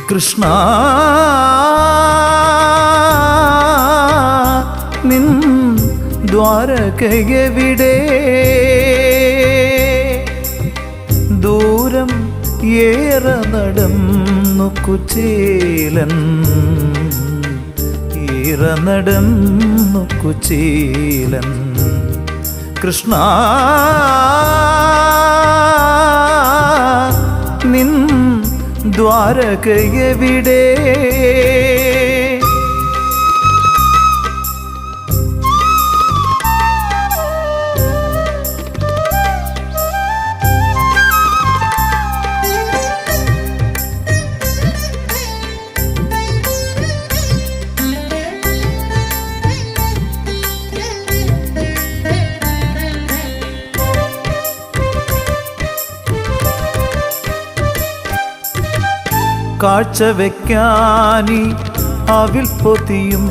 കൃഷ്ണ നിൻ ദ്വാരകയെവിടെ? ദൂരം ഏറെ നടന്നു കുചേലൻ, ഏറെ നടന്നു കുചേലൻ. കൃഷ്ണ നിൻ ദ്വാരകയെവിടെ? കാഴ്ച വയ്ക്കാനി അവിൽ പൊതിയും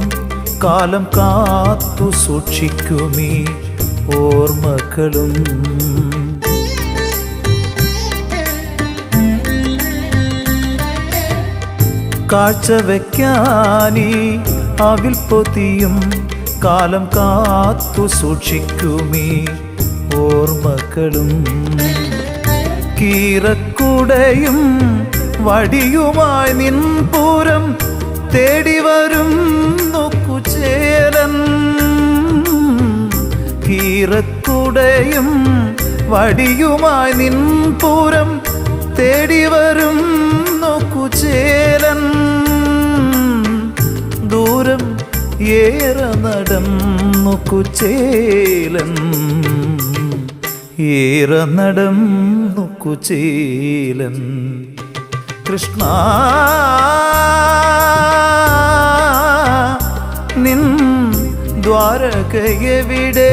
കാലം കാത്തു സൂക്ഷിക്കുമീ ഓർമ്മകളും. കാഴ്ച വയ്ക്കാനി അവിൽ പൊതിയും കാലം കാത്തു സൂക്ഷിക്കുമീ ഓർമ്മകളും. കീറക്കുടയും വടിയുമായി നിൻ പൂരം തേടി വരുന്നു കുചേലൻ. കീറക്കുടയും വടിയുമായി നിൻ പൂരം തേടി വരുന്നു കുചേലൻ. ദൂരം ഏറെ നടന്നു കുചേലൻ, ഏറെ നടന്നു കുചേലൻ. കൃഷ്ണ നിൻ ദ്വാരകയെവിടെ?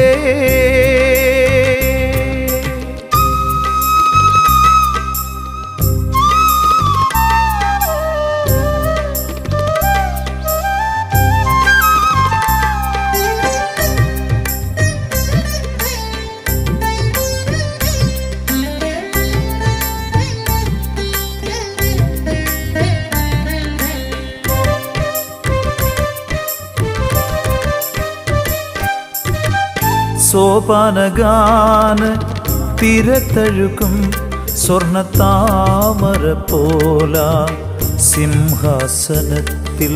സോപാനഗാന തിരത്തഴുകും സ്വർണത്താമര പോല സിംഹാസനത്തിൽ.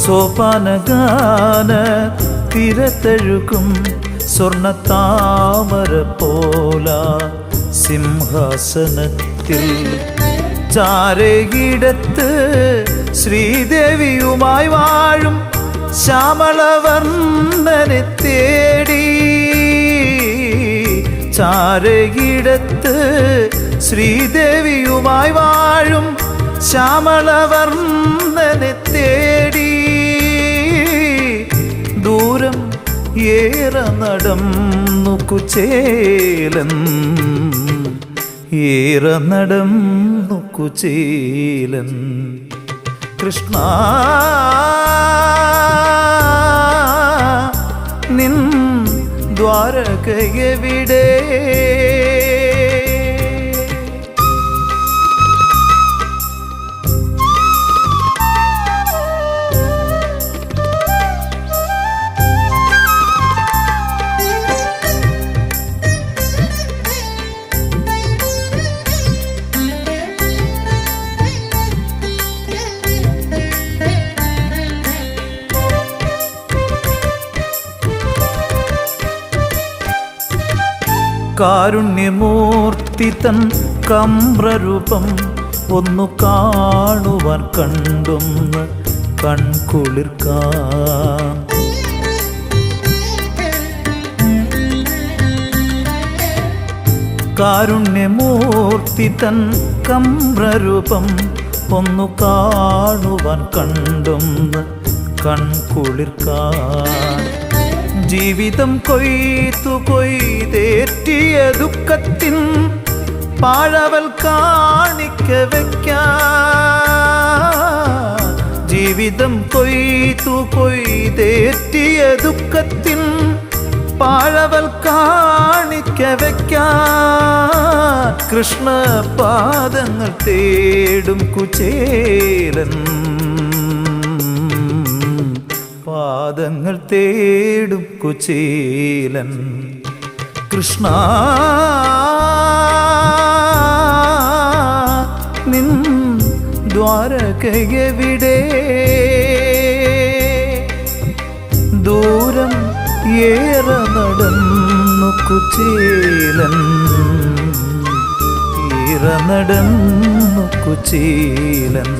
സോപാനഗാന തിരത്തഴുകും സ്വർണത്താമര പോല സിംഹാസനത്തിൽ. ചാരയിടത്ത് ശ്രീദേവിയുമായി വാഴും ശ്യാമളവർണ്ണനെ തേടി. ചാരയിടത്ത് ശ്രീദേവിയുമായി വാഴും ശ്യാമളവർണ്ണനെ തേടി. ദൂരം ഏറെ നടന്നു കുചേലൻ, ഏറെ നടന്നു കുചേലൻ. കൃഷ്ണ നിൻ ദ്വാരകയെവിടെ? കാരുണ്യമൂർത്തി തൻ കമ്രരൂപം ഒന്നു കാണുവാൻ കണ്ടൊന്ന് കൺകുളിർക്കാൻ. കാരുണ്യമൂർത്തി തൻ കമ്രരൂപം ഒന്നു കാണുവാൻ കണ്ടൊന്ന് കൺകുളിർക്കാൻ. ജീവിതം കൊയ്തു കൊയ്തേറ്റിയ ദുഃഖത്തിൻ പാഴവൽ കാണിക്ക വയ്ക്കാൻ. ജീവിതം കൊയ്തു കൊയ്തേറ്റിയ ദുഃഖത്തിൻ പാഴവൽ കാണിക്ക വയ്ക്കാൻ കൃഷ്ണ പാദങ്ങൾ തേടും കുചേലൻ, പാദങ്ങൾ തേടും കുചേലൻ. കൃഷ്ണ നിൻ ദ്വാരകയെവിടെ? ദൂരം ഏറെ നടന്നു കുചേലൻ, ഏറെ നടന്നു കുചേലൻ.